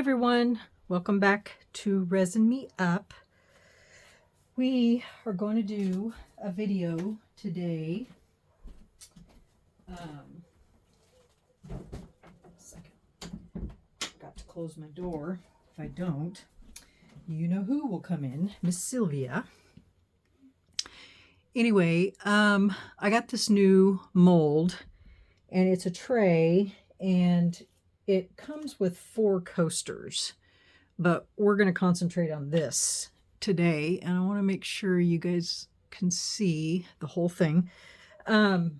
everyone, welcome back to Resin Me Up. We are going to do a video today. Second. Got to close my door. If I don't, you know who will come in, Miss Sylvia. Anyway, I got this new mold, and it's a tray, and it comes with 4 coasters, but we're going to concentrate on this today, and I want to make sure you guys can see the whole thing. We're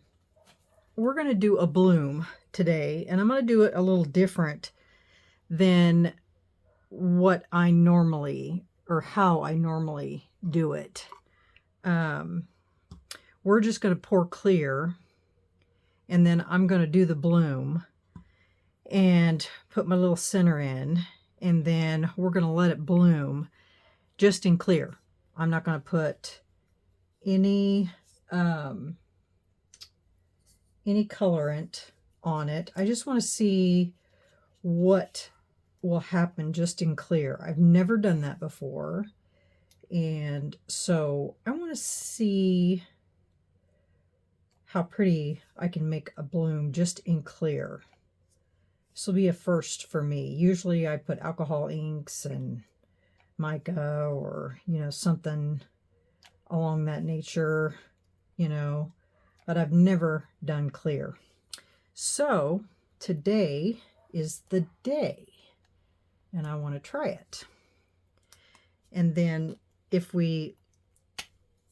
going to do a bloom today, and I'm going to do it a little different than what I normally, or how I normally do it. We're just going to pour clear, and then I'm going to do the bloom and put my little center in, and then we're going to let it bloom just in clear. I'm not going to put any colorant on it. I just want to see what will happen just in clear. I've never done that before, and so I want to see how pretty I can make a bloom just in clear. This will be a first for me. Usually I put alcohol inks and mica, or, you know, something along that nature, you know, but I've never done clear. So today is the day, and I want to try it. And then if we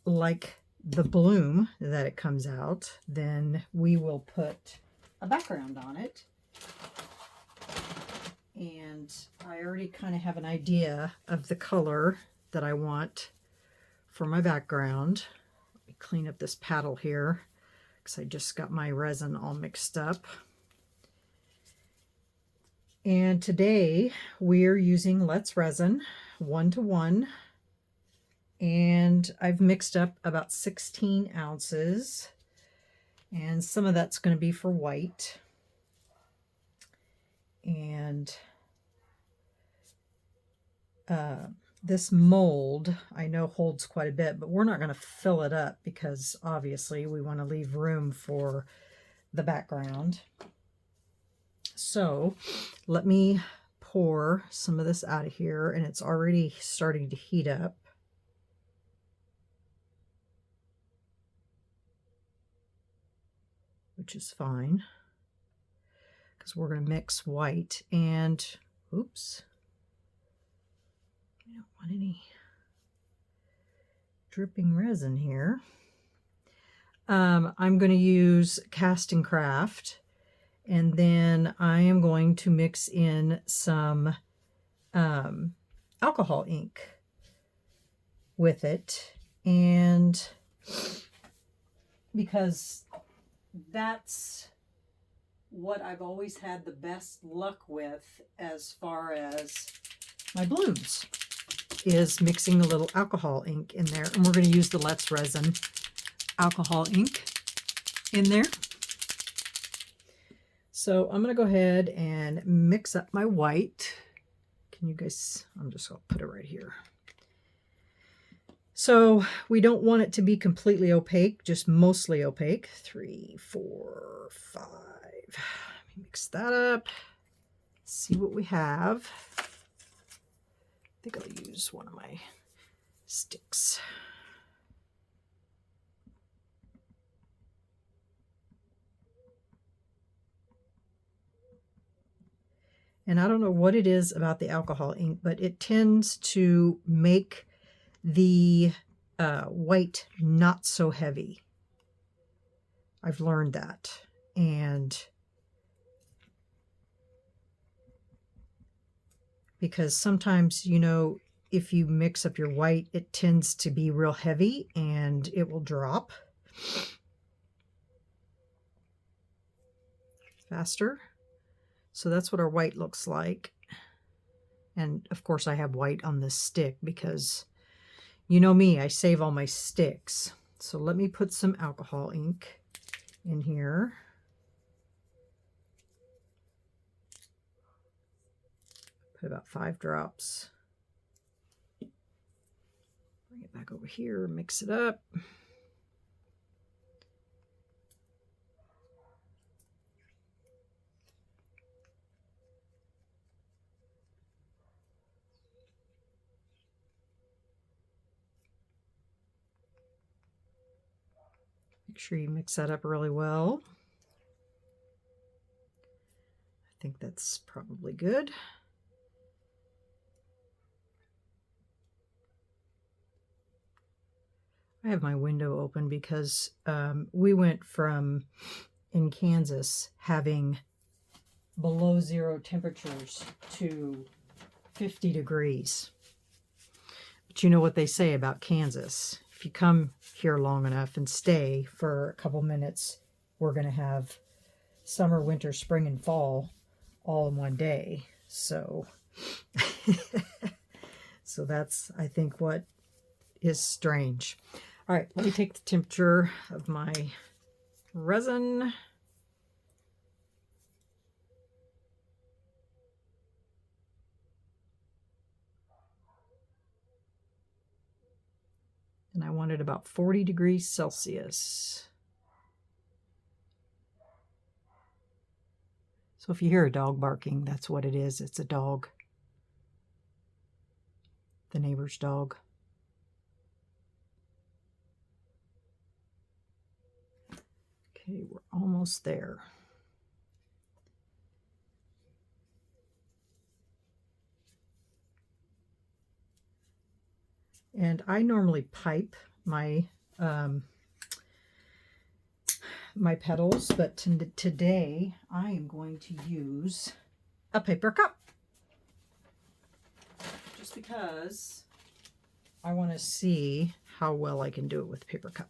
like the bloom that it comes out, then we will put a background on it. And I already kind of have an idea of the color that I want for my background. Let me clean up this paddle here, because I just got my resin all mixed up. And today we're using Let's Resin 1:1. And I've mixed up about 16 ounces. And some of that's going to be for white. And this mold, I know, holds quite a bit, but we're not going to fill it up because obviously we want to leave room for the background. So let me pour some of this out of here, and it's already starting to heat up. Which is fine, because we're going to mix white and, oops, I don't want any dripping resin here. I'm going to use Castin Craft, and then I am going to mix in some alcohol ink with it, and because that's what I've always had the best luck with as far as my blooms, is mixing a little alcohol ink in there. And we're going to use the Let's Resin alcohol ink in there. So I'm going to go ahead and mix up my white. Can you guys, I'm just going to put it right here. So we don't want it to be completely opaque, just mostly opaque. 3, 4, 5. Let me mix that up. See what we have. I think I'll use one of my sticks. And I don't know what it is about the alcohol ink, but it tends to make the white not so heavy. I've learned that. And because sometimes, you know, if you mix up your white, it tends to be real heavy and it will drop faster. So that's what our white looks like. And of course I have white on this stick because, you know me, I save all my sticks. So let me put some alcohol ink in here. Put about 5 drops. Bring it back over here, mix it up. Make sure you mix that up really well. I think that's probably good. I have my window open because we went from, in Kansas, having below 0 temperatures to 50 degrees. But you know what they say about Kansas. If you come here long enough and stay for a couple minutes, we're going to have summer, winter, spring, and fall all in one day. So, so that's, I think, what is strange. All right, let me take the temperature of my resin. And I want it about 40 degrees Celsius. So if you hear a dog barking, that's what it is. It's a dog. The neighbor's dog. Okay, we're almost there. And I normally pipe my my petals, but today I am going to use a paper cup. Just because I want to see how well I can do it with a paper cup.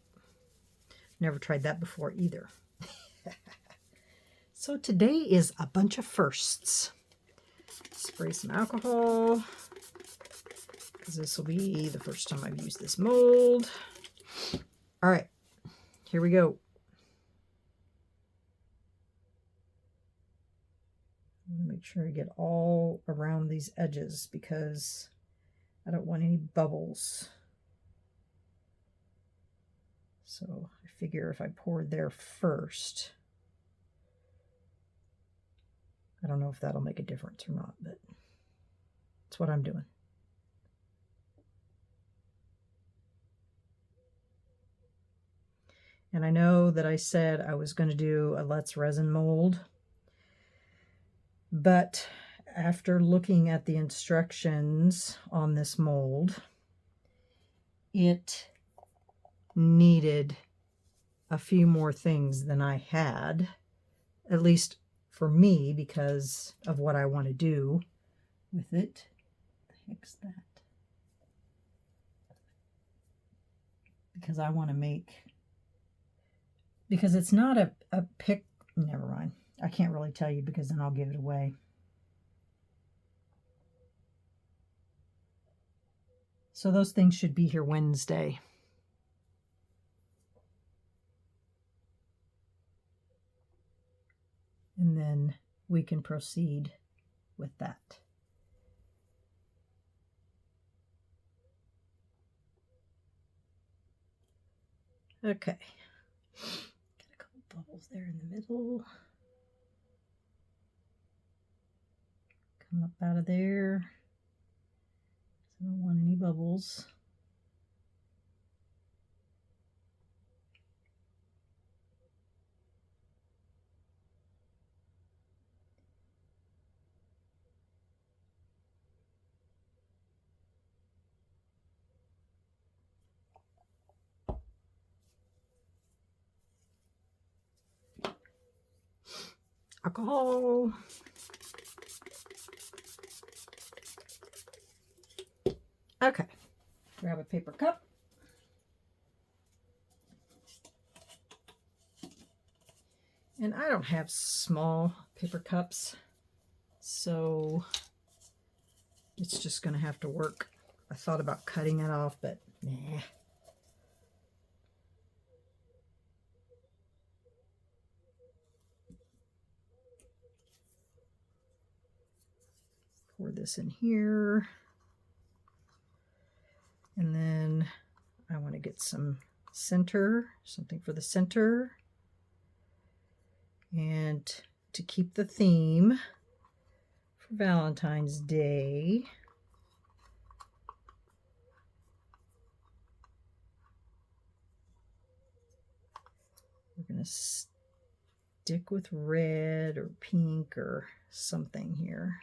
Never tried that before either. So today is a bunch of firsts. Spray some alcohol, because this will be the first time I've used this mold. All right, here we go. I want to make sure I get all around these edges because I don't want any bubbles. So I figure if I pour there first, I don't know if that'll make a difference or not, but that's what I'm doing. And I know that I said I was going to do a Let's Resin mold, but after looking at the instructions on this mold, it needed a few more things than I had, at least for me, because of what I want to do with it. What the heck's that? Because I want to make, because it's not a pick, never mind. I can't really tell you because then I'll give it away. So those things should be here Wednesday. And then we can proceed with that. Okay. Got a couple bubbles there in the middle. Come up out of there. I don't want any bubbles. Alcohol. Okay, grab a paper cup. And I don't have small paper cups, so it's just going to have to work. I thought about cutting it off, but nah. pour this in here. And then I want to get some center, something for the center. And to keep the theme for Valentine's Day, we're going to stick with red or pink or something here.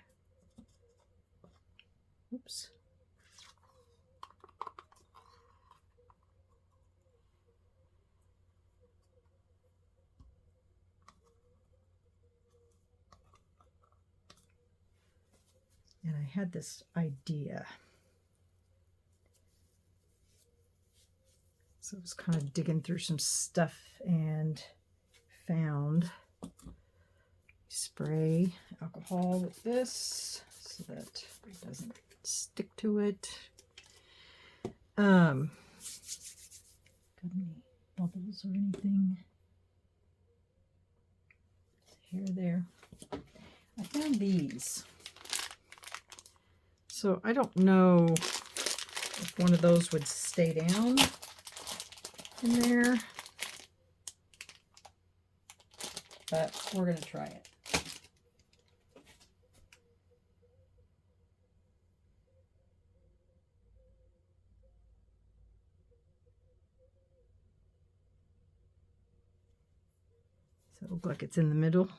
Oops. And I had this idea. So I was kind of digging through some stuff and found spray alcohol with this so that it doesn't stick to it. Got any bubbles or anything? Here, there. I found these. So I don't know if one of those would stay down in there, but we're going to try it. So it looks like it's in the middle.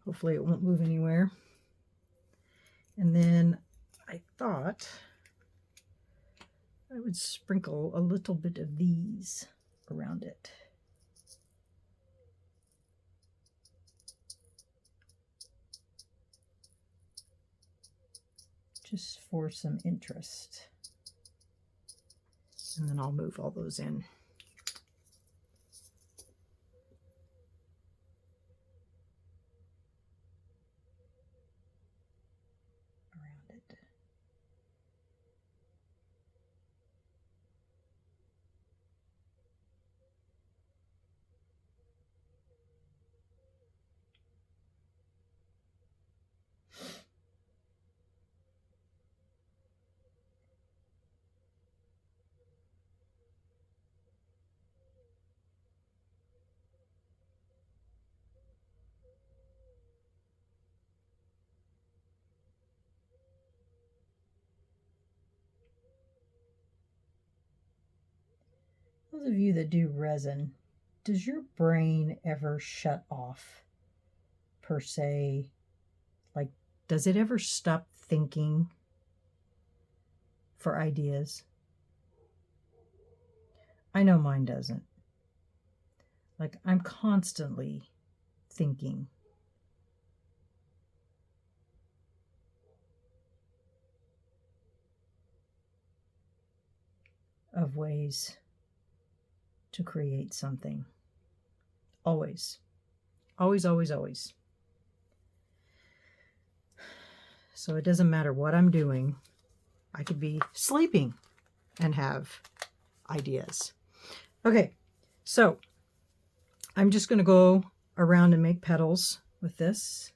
Hopefully it won't move anywhere. And then I thought I would sprinkle a little bit of these around it. Just for some interest. And then I'll move all those in. Those of you that do resin, does your brain ever shut off, per se? Like, does it ever stop thinking for ideas? I know mine doesn't. Like, I'm constantly thinking. Of ways to create something. Always. Always, always, always. So it doesn't matter what I'm doing. I could be sleeping and have ideas. Okay, so I'm just going to go around and make petals with this.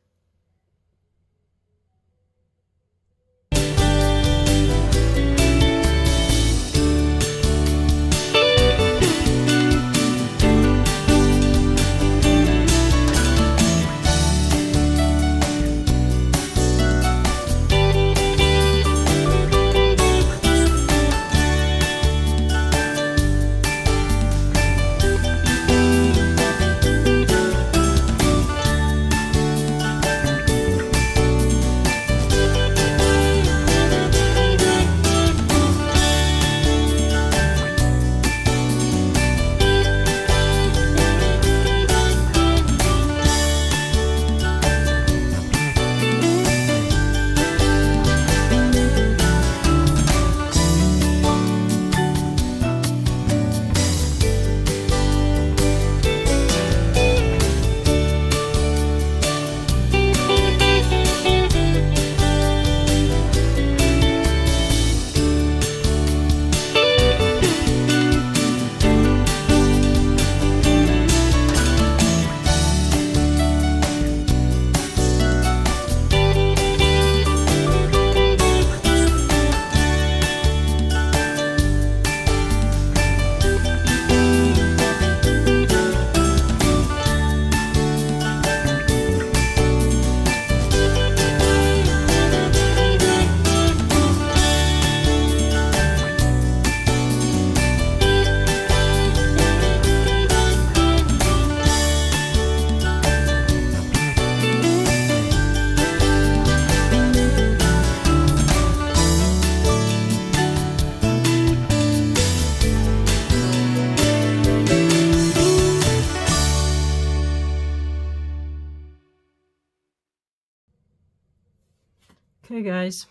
Okay, guys,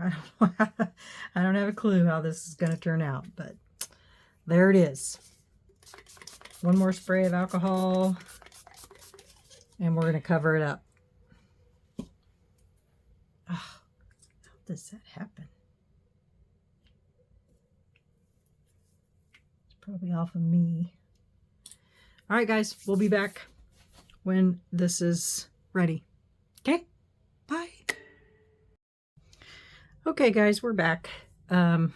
I don't know, I don't have a clue how this is going to turn out, but there it is. One more spray of alcohol, and we're going to cover it up. Oh, how does that happen? It's probably off of me. All right, guys, we'll be back when this is ready. Okay, bye. Okay, guys, we're back. I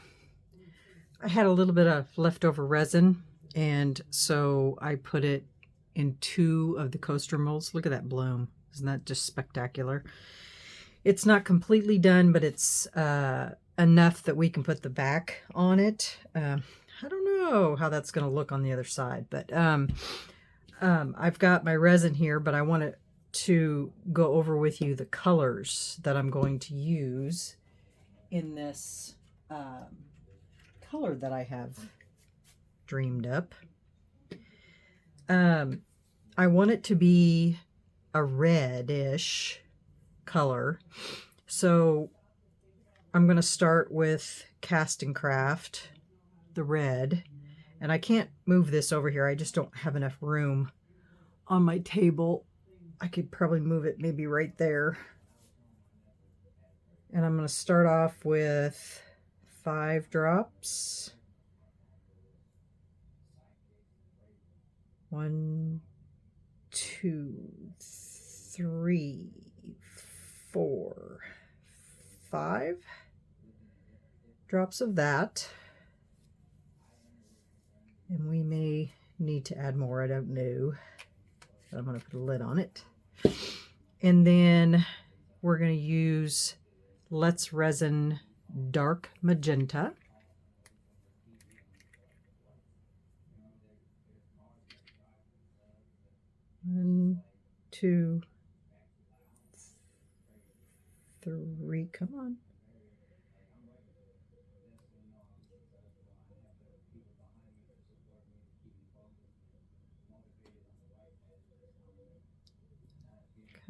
had a little bit of leftover resin, and so I put it in 2 of the coaster molds. Look at that bloom. Isn't that just spectacular? It's not completely done, but it's enough that we can put the back on it. I don't know how that's going to look on the other side, but I've got my resin here, but I wanted to go over with you the colors that I'm going to use in this color that I have dreamed up. I want it to be a reddish color, so I'm going to start with Castin Craft, the red, and I can't move this over here. I just don't have enough room on my table. I could probably move it maybe right there. And I'm going to start off with 5 drops. 1, 2, 3, 4, 5 drops of that. And we may need to add more, I don't know. But I'm going to put a lid on it. And then we're going to use Let's Resin Dark Magenta. One, 2, 3, come on.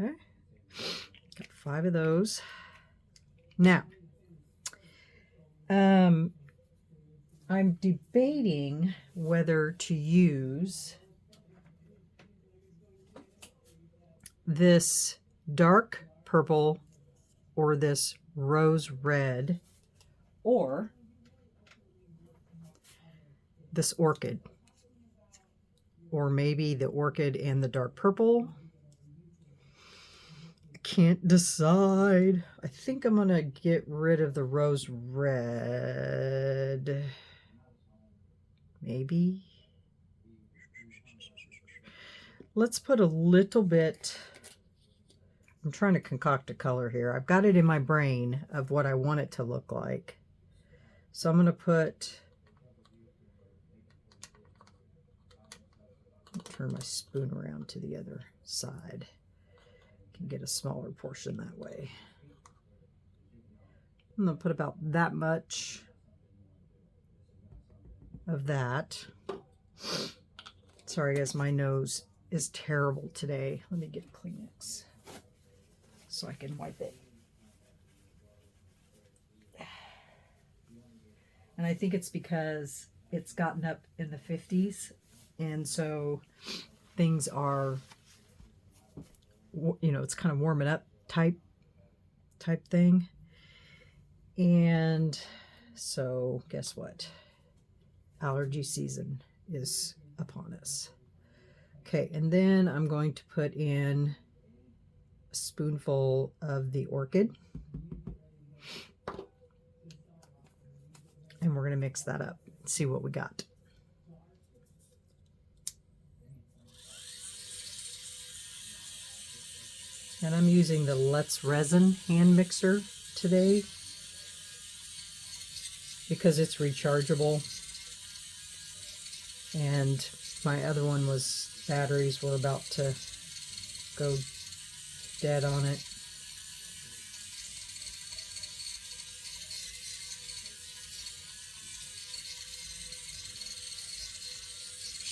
Okay, got 5 of those. Now, I'm debating whether to use this dark purple or this rose red or this orchid, or maybe the orchid and the dark purple. I can't decide. I think I'm gonna get rid of the rose red. Maybe. Let's put a little bit. I'm trying to concoct a color here. I've got it in my brain of what I want it to look like. So I'm going to put, turn my spoon around to the other side. Can get a smaller portion that way. I'm going to put about that much of that. Sorry guys, my nose is terrible today. Let me get Kleenex so I can wipe it. And I think it's because it's gotten up in the 50s, and so things are, you know, it's kind of warming up type thing. And so guess what? Allergy season is upon us. Okay, and then I'm going to put in a spoonful of the orchid. And we're going to mix that up and see what we got. And I'm using the Let's Resin hand mixer today because it's rechargeable. And my other one was, batteries were about to go dead on it.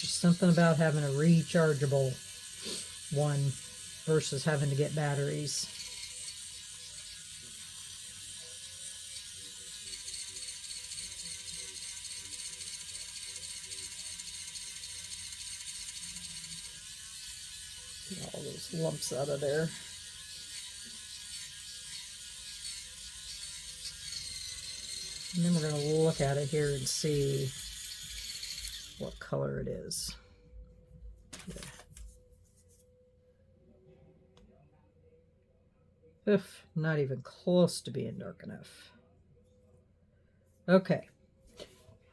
Just something about having a rechargeable one versus having to get batteries. lumps out of there. And then we're going to look at it here and see what color it is. Yeah. Oof, not even close to being dark enough. Okay.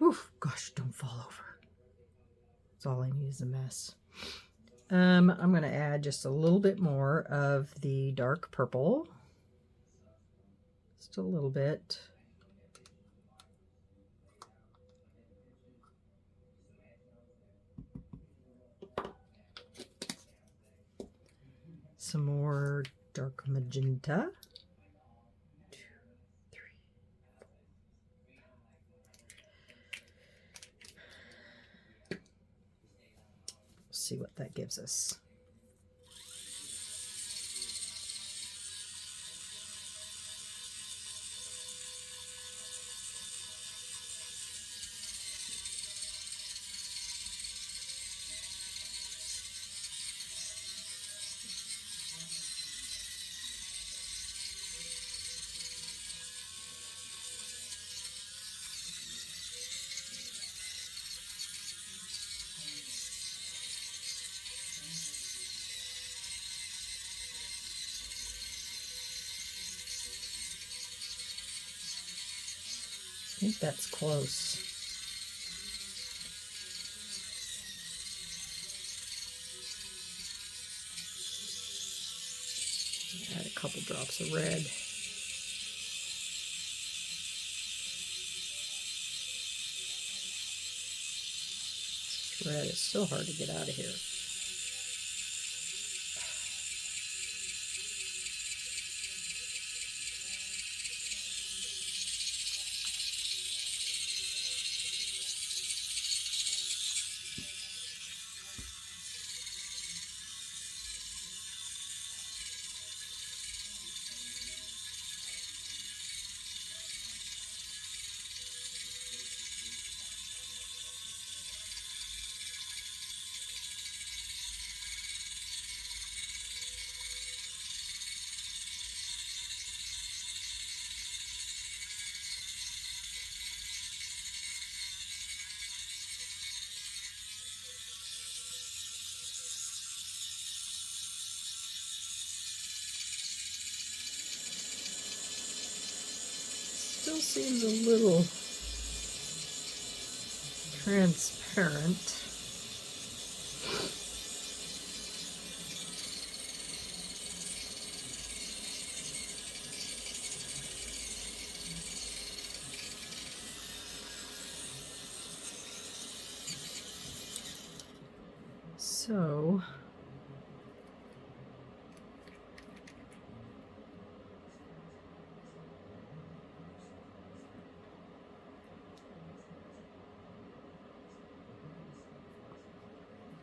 Oof, gosh, don't fall over. That's all I need is a mess. I'm going to add just a little bit more of the dark purple. Just a little bit. Some more dark magenta. 2, 3, 4. See what that gives us. I think that's close. Add a couple drops of red. This red is so hard to get out of here. Still seems a little transparent. So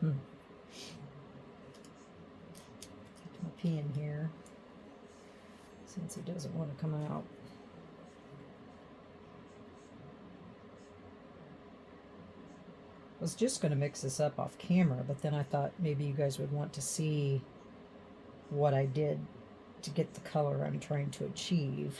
put my pea in here since he doesn't want to come out. I was just going to mix this up off camera, but then I thought maybe you guys would want to see what I did to get the color I'm trying to achieve.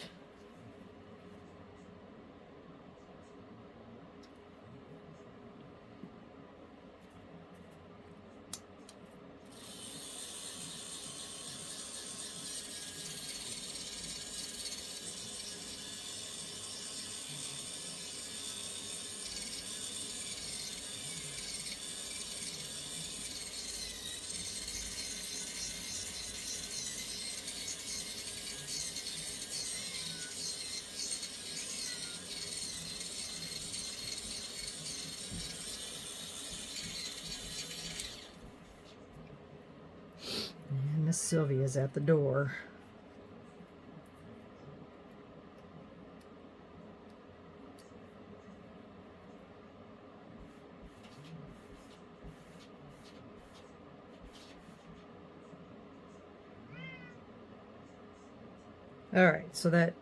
And Miss Sylvia's at the door. All right, so that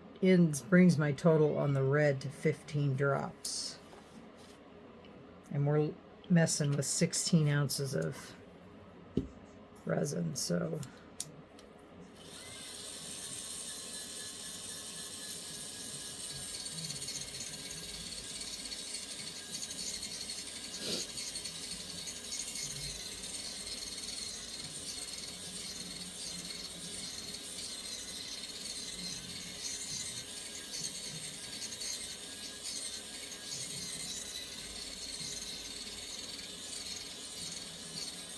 brings my total on the red to 15 drops. And we're messing with 16 ounces of resin, so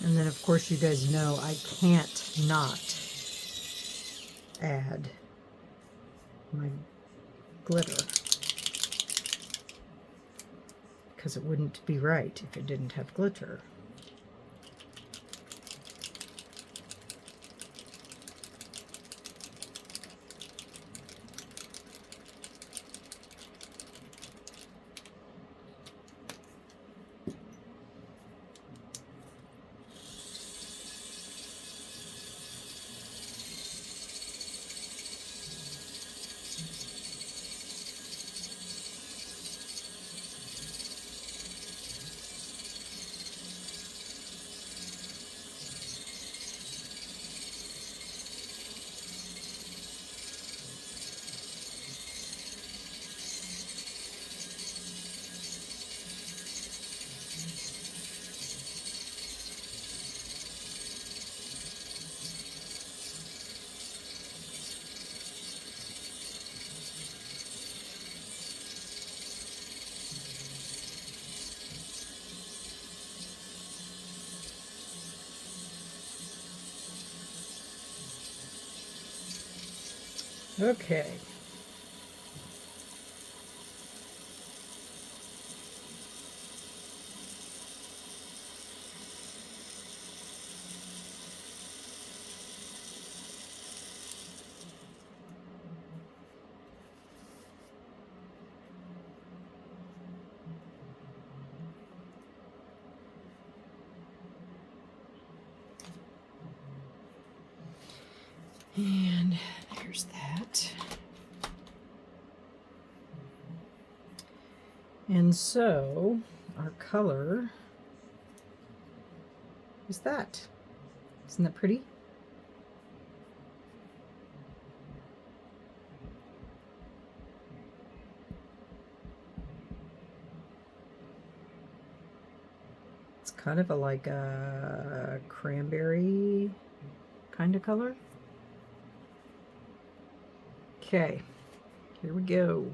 And then, of course, you guys know I can't not add my glitter, because it wouldn't be right if it didn't have glitter. Okay. And there's that. And so our color is that. Isn't that pretty? It's kind of like a cranberry kind of color. Okay, here we go.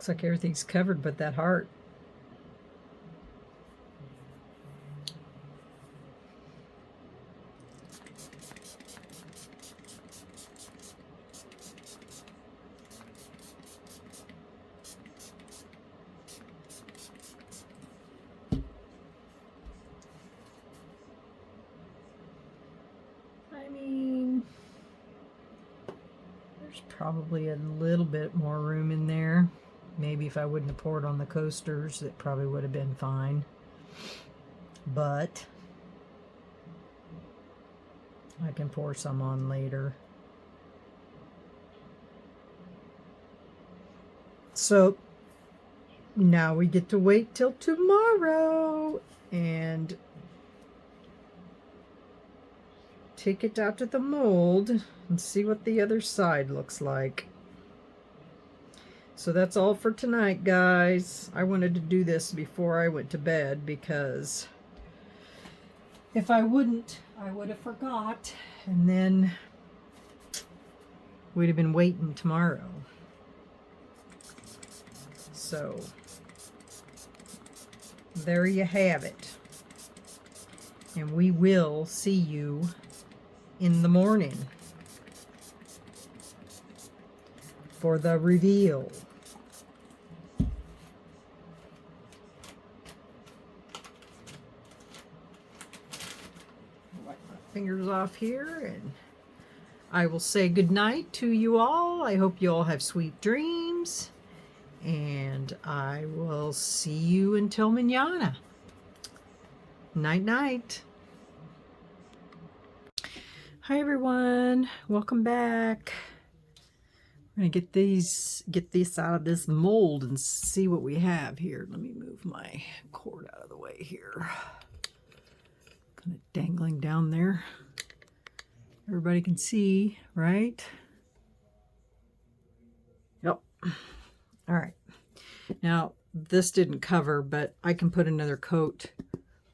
Looks like everything's covered but that heart. I mean, there's probably a little bit more room in there. Maybe if I wouldn't have poured on the coasters, it probably would have been fine. But I can pour some on later. So now we get to wait till tomorrow and take it out to the mold and see what the other side looks like. So that's all for tonight, guys. I wanted to do this before I went to bed because if I wouldn't, I would have forgot, and then we'd have been waiting tomorrow. So there you have it. And we will see you in the morning for the reveal. Wipe my fingers off here, and I will say good night to you all. I hope you all have sweet dreams, and I will see you until mañana. Night night. Hi everyone, welcome back. I'm gonna get this out of this mold and see what we have here. Let me move my cord out of the way here. Kind of dangling down there. Everybody can see, right? Yep. All right. Now this didn't cover, but I can put another coat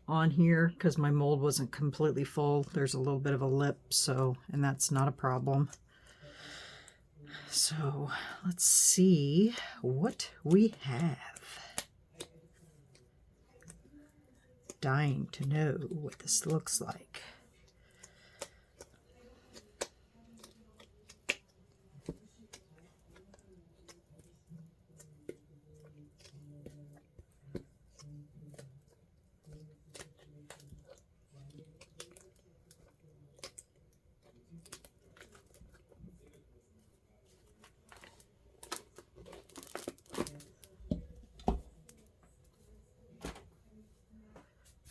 on here because my mold wasn't completely full. There's a little bit of a lip, so, and that's not a problem. So let's see what we have. Dying to know what this looks like.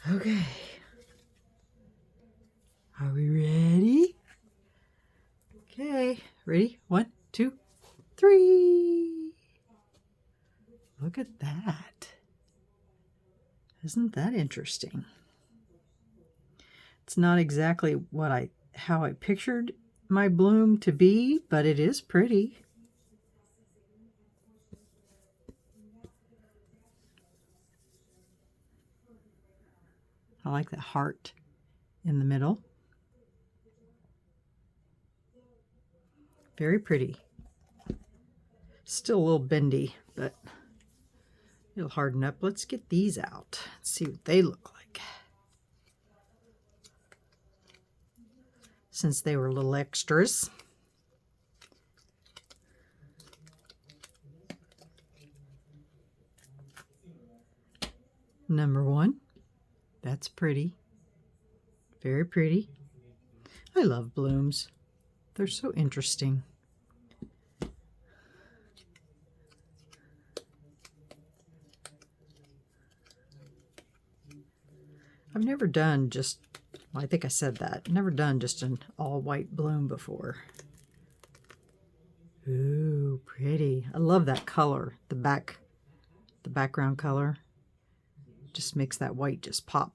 Okay, are we ready? Okay, ready? 1, 2, 3. Look at that. Isn't that interesting? It's not exactly how I pictured my bloom to be, but it is pretty. I like the heart in the middle. Very pretty. Still a little bendy, but it'll harden up. Let's get these out. Let's see what they look like. Since they were little extras. Number 1. That's pretty. Very pretty. I love blooms. They're so interesting. I've never done just, well, I think I said that. Never done just an all white bloom before. Ooh, pretty. I love that color. The background color just makes that white just pop.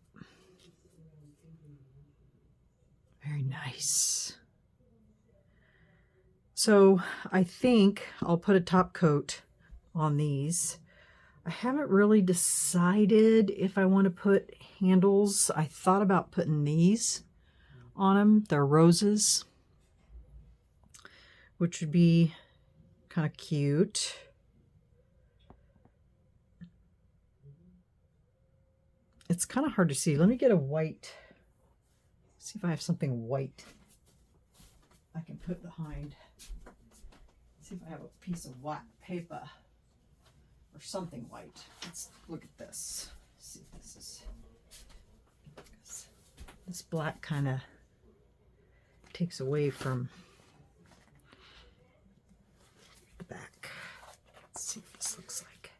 Very nice. So I think I'll put a top coat on these. I haven't really decided if I want to put handles. I thought about putting these on them. They're roses, which would be kind of cute. it's kind of hard to see. Let me get a white. See if I have something white I can put behind. See if I have a piece of white paper or something white. Let's look at this. See if this is. This black kind of takes away from the back. Let's see what this looks like.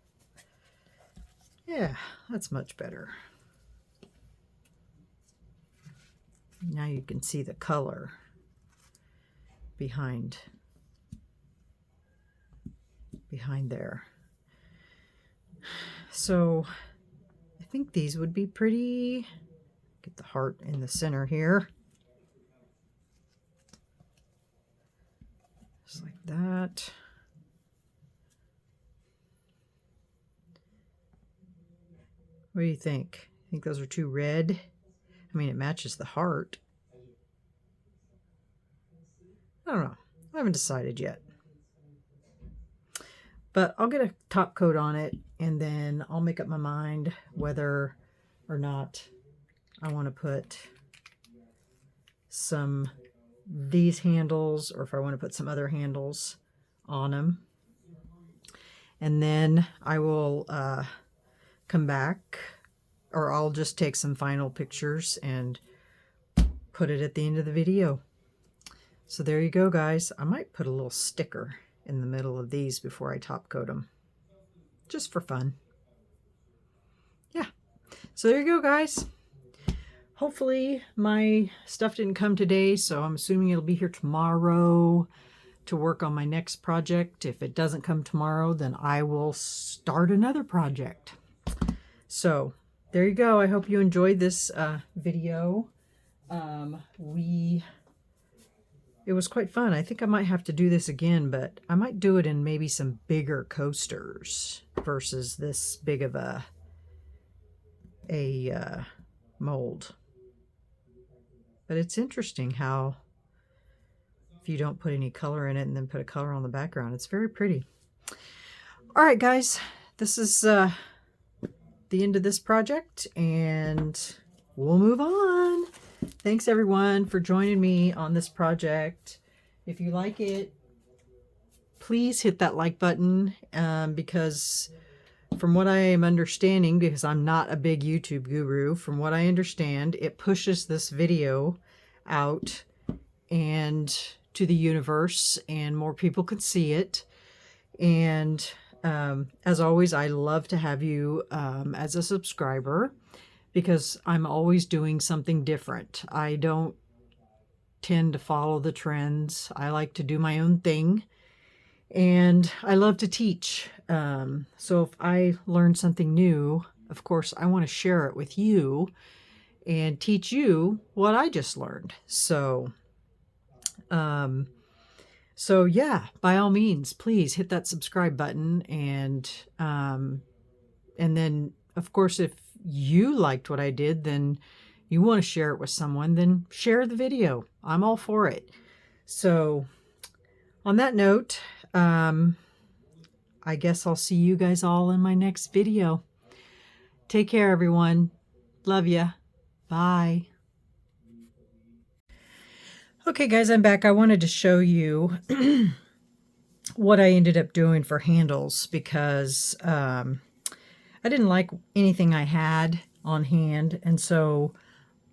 Yeah, that's much better. Now you can see the color behind there. So I think these would be pretty. Get the heart in the center here. Just like that. What do you think? Think those are too red? I mean, it matches the heart. I don't know. I haven't decided yet. But I'll get a top coat on it, and then I'll make up my mind whether or not I want to put some these handles or if I want to put some other handles on them. And then I will come back, or I'll just take some final pictures and put it at the end of the video. So there you go, guys. I might put a little sticker in the middle of these before I top coat them, just for fun. Yeah, so there you go, guys. Hopefully my stuff didn't come today, so I'm assuming it'll be here tomorrow to work on my next project. If it doesn't come tomorrow, then I will start another project. So there you go. I hope you enjoyed this video. It was quite fun. I think I might have to do this again, but I might do it in maybe some bigger coasters versus this big of a mold. But it's interesting how if you don't put any color in it and then put a color on the background, it's very pretty. All right, guys, this is the end of this project, and we'll move on. Thanks, everyone, for joining me on this project. If you like it, please hit that like button, because from what I am understanding, because I'm not a big YouTube guru, from what I understand, it pushes this video out and to the universe, and more people can see it. And as always, I love to have you as a subscriber, because I'm always doing something different. I don't tend to follow the trends. I like to do my own thing. And I love to teach. So if I learn something new, of course, I want to share it with you and teach you what I just learned. So yeah, by all means, please hit that subscribe button. And then, of course, if you liked what I did, then you want to share it with someone, then share the video. I'm all for it. So on that note, I guess I'll see you guys all in my next video. Take care, everyone. Love ya. Bye. Okay, guys, I'm back. I wanted to show you what I ended up doing for handles, because I didn't like anything I had on hand, and so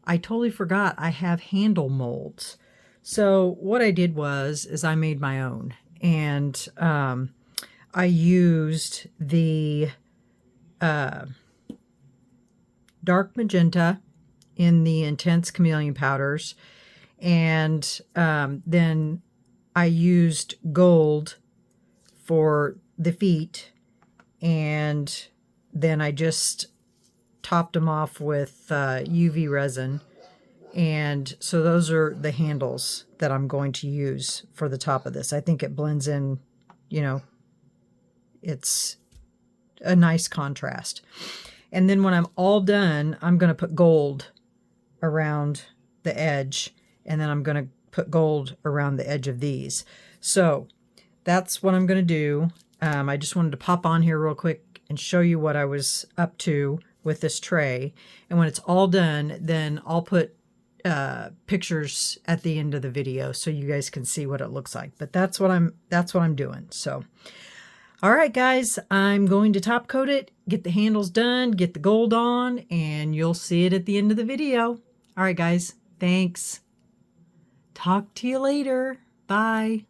I totally forgot I have handle molds. So what I did is I made my own, and I used the dark magenta in the intense chameleon powders, and then I used gold for the feet, and then I just topped them off with UV resin. And so those are the handles that I'm going to use for the top of this. I think it blends in, you know, it's a nice contrast. And then when I'm all done, I'm going to put gold around the edge, and then I'm going to put gold around the edge of these. So that's what I'm going to do. I just wanted to pop on here real quick and show you what I was up to with this tray. And when it's all done, then I'll put pictures at the end of the video so you guys can see what it looks like. But that's what I'm doing. So all right, guys, I'm going to top coat it, get the handles done, get the gold on, and you'll see it at the end of the video. All right, guys, thanks. Talk to you later. Bye.